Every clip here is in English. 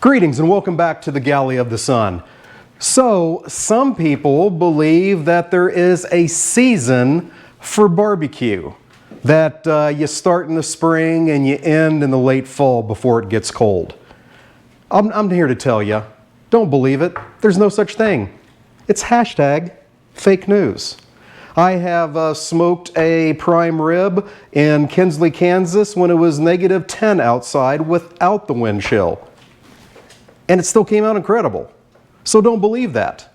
Greetings and welcome back to the Galley of the Sun. So, some people believe that there is a season for barbecue. That you start in the spring and you end in the late fall before it gets cold. I'm here to tell you, don't believe it. There's no such thing. It's hashtag fake news. I have smoked a prime rib in Kinsley, Kansas when it was -10 outside without the wind chill. And it still came out incredible. So don't believe that.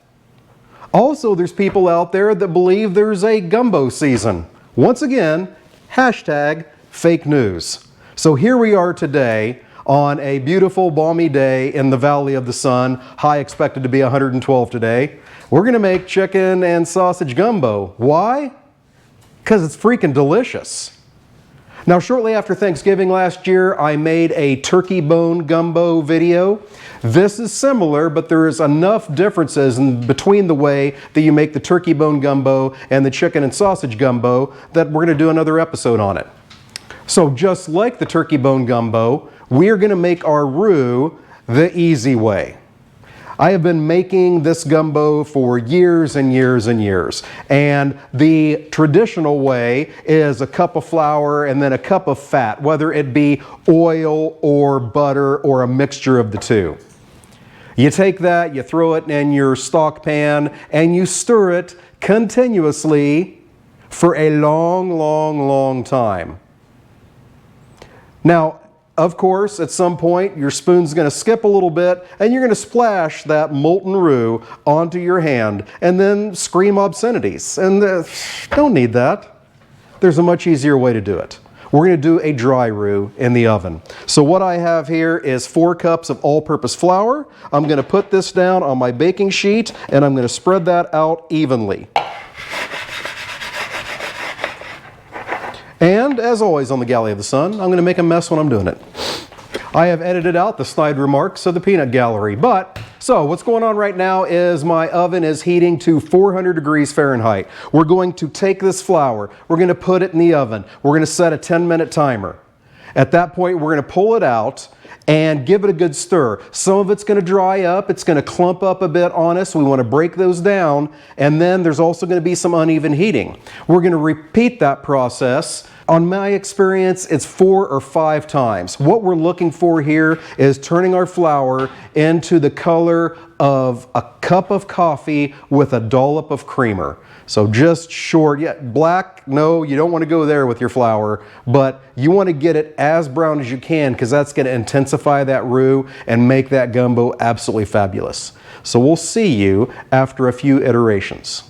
Also, there's people out there that believe there's a gumbo season. Once again, hashtag fake news. So here we are today on a beautiful balmy day in the Valley of the Sun. High expected to be 112 today. We're gonna make chicken and sausage gumbo. Why? Because it's freaking delicious. Now, shortly after Thanksgiving last year, I made a turkey bone gumbo video. This is similar, but there is enough differences in between the way that you make the turkey bone gumbo and the chicken and sausage gumbo that we're going to do another episode on it. So just like the turkey bone gumbo, we are going to make our roux the easy way. I have been making this gumbo for years and years and years. And the traditional way is a cup of flour and then a cup of fat, whether it be oil or butter or a mixture of the two. You take that, you throw it in your stock pan, and you stir it continuously for a long time. Now, of course, at some point, your spoon's going to skip a little bit, and you're going to splash that molten roux onto your hand, and then scream obscenities. And don't need that. There's a much easier way to do it. We're going to do a dry roux in the oven. So what I have here is 4 cups of all-purpose flour. I'm going to put this down on my baking sheet, and I'm going to spread that out evenly. And as always on the Galley of the Sun, I'm going to make a mess when I'm doing it. I have edited out the snide remarks of the peanut gallery. So what's going on right now is my oven is heating to 400 degrees Fahrenheit. We're going to take this flour, we're going to put it in the oven. We're going to set a 10-minute timer. At that point, we're going to pull it out and give it a good stir. Some of it's going to dry up, it's going to clump up a bit on us. We want to break those down, and then there's also going to be some uneven heating. We're going to repeat that process. On my experience, it's 4 or 5 times. What we're looking for here is turning our flour into the color of a cup of coffee with a dollop of creamer. So just short, yeah, black, no, you don't want to go there with your flour, but you want to get it as brown as you can because that's going to intensify that roux and make that gumbo absolutely fabulous. So we'll see you after a few iterations.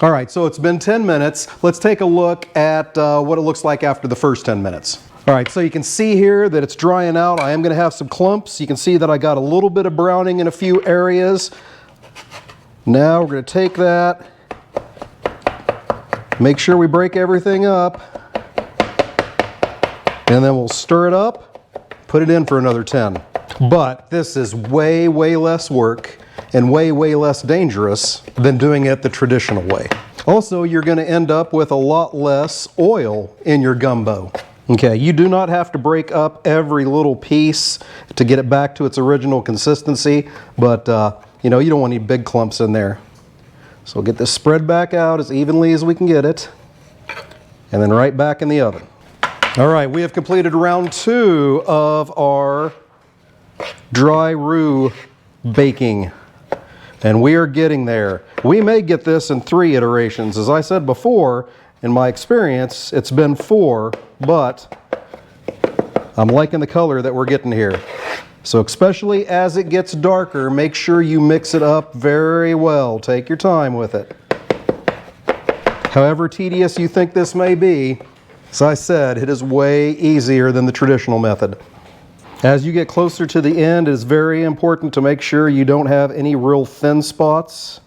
All right, so it's been 10 minutes. Let's take a look at what it looks like after the first 10 minutes. All right, so you can see here that it's drying out. I am going to have some clumps. You can see that I got a little bit of browning in a few areas. Now we're going to take that, make sure we break everything up, and then we'll stir it up, put it in for another 10. But this is way less work and way less dangerous than doing it the traditional way. Also, you're going to end up with a lot less oil in your gumbo. Okay, you do not have to break up every little piece to get it back to its original consistency, but you know, you don't want any big clumps in there. So we'll get this spread back out as evenly as we can get it, and then right back in the oven. All right, we have completed round 2 of our dry roux baking. And we are getting there. We may get this in 3 iterations. As I said before, in my experience, it's been 4, but I'm liking the color that we're getting here. So especially as it gets darker, make sure you mix it up very well. Take your time with it. However tedious you think this may be, as I said, it is way easier than the traditional method. As you get closer to the end, it is very important to make sure you don't have any real thin spots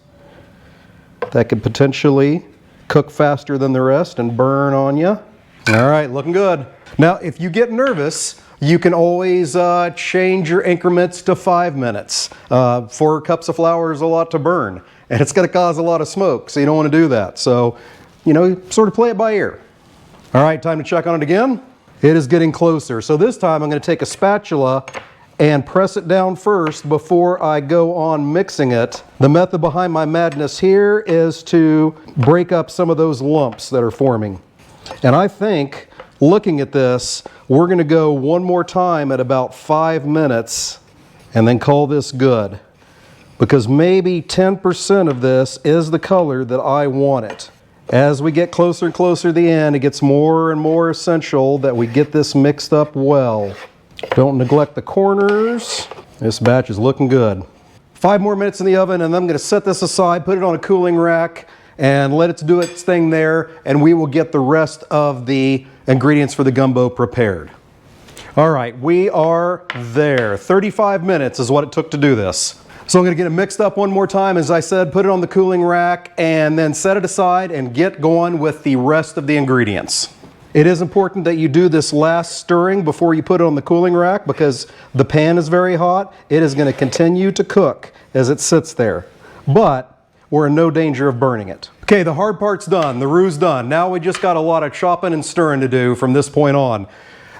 that could potentially cook faster than the rest and burn on you. All right, looking good. Now, if you get nervous, you can always change your increments to 5 minutes. 4 cups of flour is a lot to burn, and it's going to cause a lot of smoke, so you don't want to do that. So, you know, sort of play it by ear. All right, time to check on it again. It is getting closer. So this time I'm going to take a spatula and press it down first before I go on mixing it. The method behind my madness here is to break up some of those lumps that are forming. And I think, looking at this, we're going to go one more time at about 5 minutes and then call this good. Because maybe 10% of this is the color that I want it. As we get closer and closer to the end, it gets more and more essential that we get this mixed up well. Don't neglect the corners. This batch is looking good. 5 more minutes in the oven, and I'm going to set this aside, put it on a cooling rack, and let it do its thing there, and we will get the rest of the ingredients for the gumbo prepared. All right, we are there. 35 minutes is what it took to do this. So I'm going to get it mixed up one more time, as I said, put it on the cooling rack, and then set it aside and get going with the rest of the ingredients. It is important that you do this last stirring before you put it on the cooling rack, because the pan is very hot. It is going to continue to cook as it sits there, but we're in no danger of burning it. Okay, the hard part's done, the roux done. Now we just got a lot of chopping and stirring to do from this point on.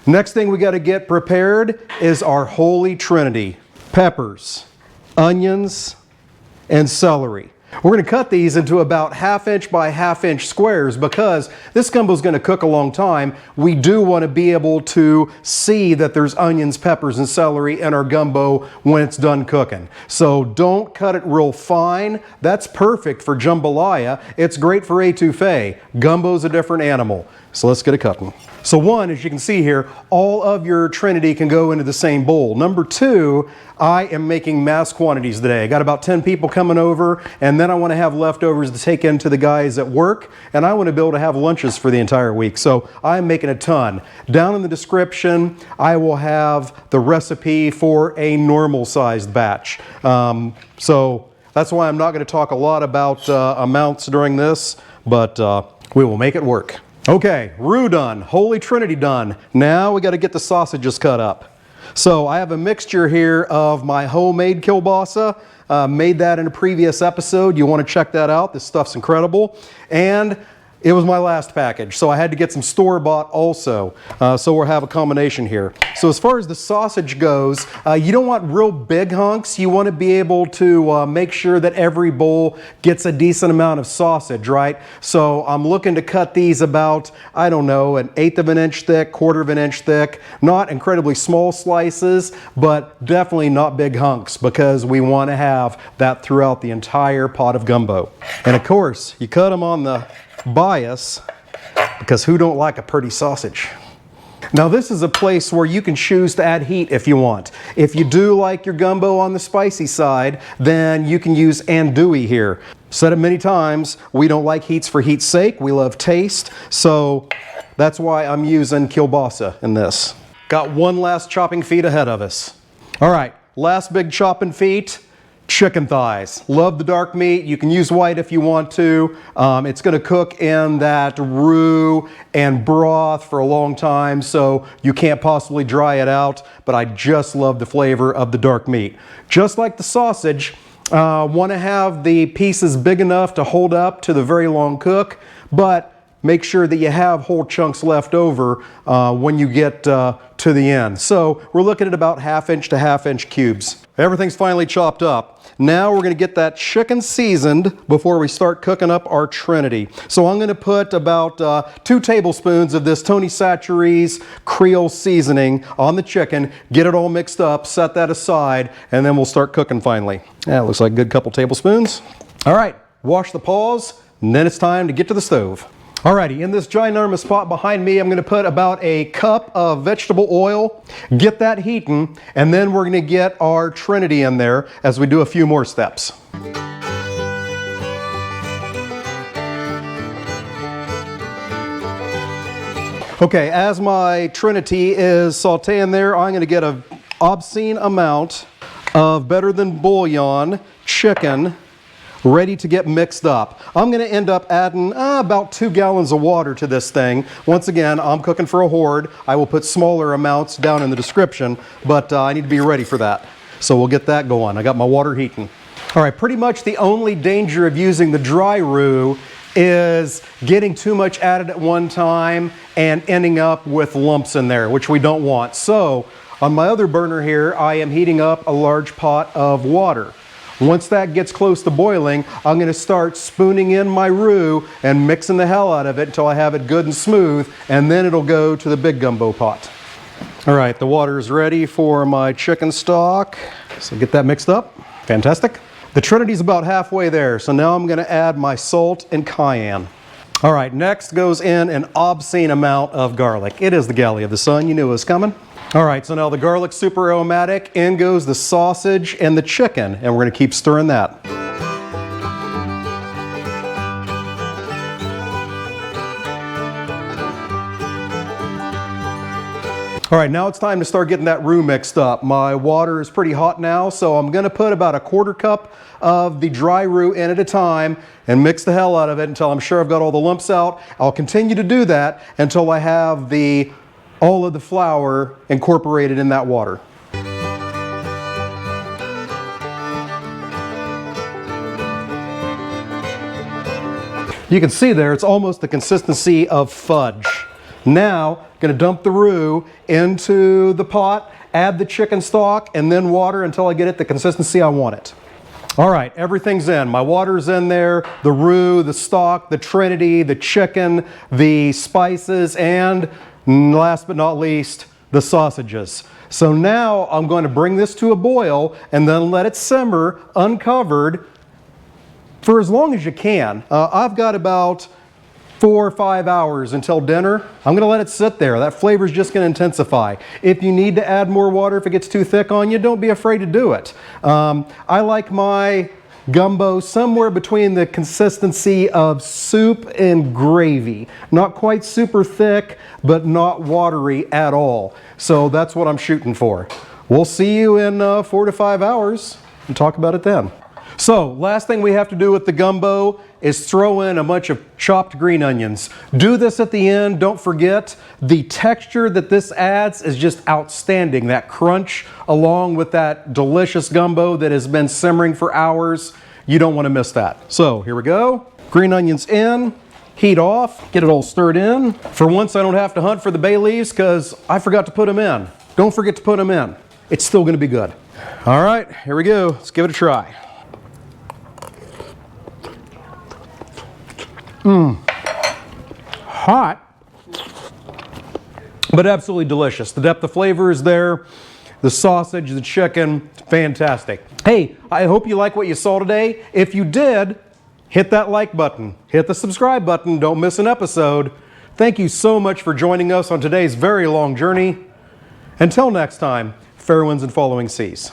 Next thing we got to get prepared is our holy trinity: peppers, onions, and celery. We're going to cut these into about 1/2 inch by 1/2 inch squares, because this gumbo is going to cook a long time. We do want to be able to see that there's onions, peppers, and celery in our gumbo when it's done cooking. So don't cut it real fine. That's perfect for jambalaya. It's great for etouffee. Gumbo's a different animal. So let's get it cutting. So one, as you can see here, all of your trinity can go into the same bowl. Number two, I am making mass quantities today. I got about 10 people coming over, and then I want to have leftovers to take in to the guys at work, and I want to be able to have lunches for the entire week. So I'm making a ton. Down in the description, I will have the recipe for a normal sized batch. So that's why I'm not going to talk a lot about amounts during this, but we will make it work. Okay, roux done, holy trinity done. Now we got to get the sausages cut up. So I have a mixture here of my homemade kielbasa. Made that in a previous episode. You want to check that out. This stuff's incredible. And it was my last package, so I had to get some store-bought also. So we'll have a combination here. So as far as the sausage goes, you don't want real big hunks. You want to be able to make sure that every bowl gets a decent amount of sausage, right? So I'm looking to cut these about, I don't know, 1/8 of an inch thick, 1/4 of an inch thick. Not incredibly small slices, but definitely not big hunks, because we want to have that throughout the entire pot of gumbo. And of course, you cut them on the bias, because who don't like a pretty sausage? Now this is a place where you can choose to add heat if you want. If you do like your gumbo on the spicy side, then you can use andouille here. Said it many times, we don't like heats for heat's sake, we love taste, so that's why I'm using kielbasa in this. Got one last chopping feat ahead of us. All right, last big chopping feat. Chicken thighs. Love the dark meat. You can use white if you want to. It's going to cook in that roux and broth for a long time, so you can't possibly dry it out, but I just love the flavor of the dark meat. Just like the sausage, want to have the pieces big enough to hold up to the very long cook, but make sure that you have whole chunks left over when you get to the end. So we're looking at about 1/2 inch to 1/2 inch cubes. Everything's finally chopped up. Now we're going to get that chicken seasoned before we start cooking up our trinity. So I'm going to put about 2 tablespoons of this Tony Chachere's Creole seasoning on the chicken, get it all mixed up, set that aside, and then we'll start cooking finally. Yeah, looks like a good couple tablespoons. All right, wash the paws, and then it's time to get to the stove. Alrighty, in this ginormous pot behind me, I'm going to put about a cup of vegetable oil, get that heating, and then we're going to get our trinity in there as we do a few more steps. Okay, as my trinity is sauteing there, I'm going to get an obscene amount of better than bouillon chicken ready to get mixed up. I'm going to end up adding about 2 gallons of water to this thing. Once again, I'm cooking for a horde. I will put smaller amounts down in the description, but I need to be ready for that. So we'll get that going. I got my water heating. All right, pretty much the only danger of using the dry roux is getting too much added at one time and ending up with lumps in there, which we don't want. So On my other burner here, I am heating up a large pot of water. Once that gets close to boiling, I'm going to start spooning in my roux and mixing the hell out of it until I have it good and smooth, and then it'll go to the big gumbo pot. All right, the water is ready for my chicken stock. So get that mixed up. Fantastic. The Trinity's about halfway there, so now I'm going to add my salt and cayenne. All right, next goes in an obscene amount of garlic. It is the galley of the sun. You knew it was coming. All right, so now the garlic's super aromatic. In goes the sausage and the chicken, and we're going to keep stirring that. All right, now it's time to start getting that roux mixed up. My water is pretty hot now, so I'm going to put about a quarter cup of the dry roux in at a time and mix the hell out of it until I'm sure I've got all the lumps out. I'll continue to do that until I have all of the flour incorporated in that water. You can see there, it's almost the consistency of fudge. Now, I'm going to dump the roux into the pot, add the chicken stock, and then water until I get it the consistency I want it. All right, everything's in. My water's in there, the roux, the stock, the Trinity, the chicken, the spices, and last but not least, the sausages. So now I'm going to bring this to a boil and then let it simmer uncovered for as long as you can. I've got about 4 or 5 hours until dinner. I'm going to let it sit there. That flavor is just going to intensify. If you need to add more water, if it gets too thick on you, don't be afraid to do it. I like my gumbo somewhere between the consistency of soup and gravy. Not quite super thick, but not watery at all. So that's what I'm shooting for. We'll see you in 4 to 5 hours and talk about it then. So, last thing we have to do with the gumbo is throw in a bunch of chopped green onions. Do this at the end, don't forget. The texture that this adds is just outstanding. That crunch along with that delicious gumbo that has been simmering for hours. You don't want to miss that. So, here we go. Green onions in, heat off, get it all stirred in. For once I don't have to hunt for the bay leaves because I forgot to put them in. Don't forget to put them in. It's still going to be good. All right, here we go. Let's give it a try. Hot, but absolutely delicious. The depth of flavor is there. The sausage, the chicken, fantastic. Hey, I hope you like what you saw today. If you did, hit that like button, hit the subscribe button, don't miss an episode. Thank you so much for joining us on today's very long journey. Until next time, fair winds and following seas.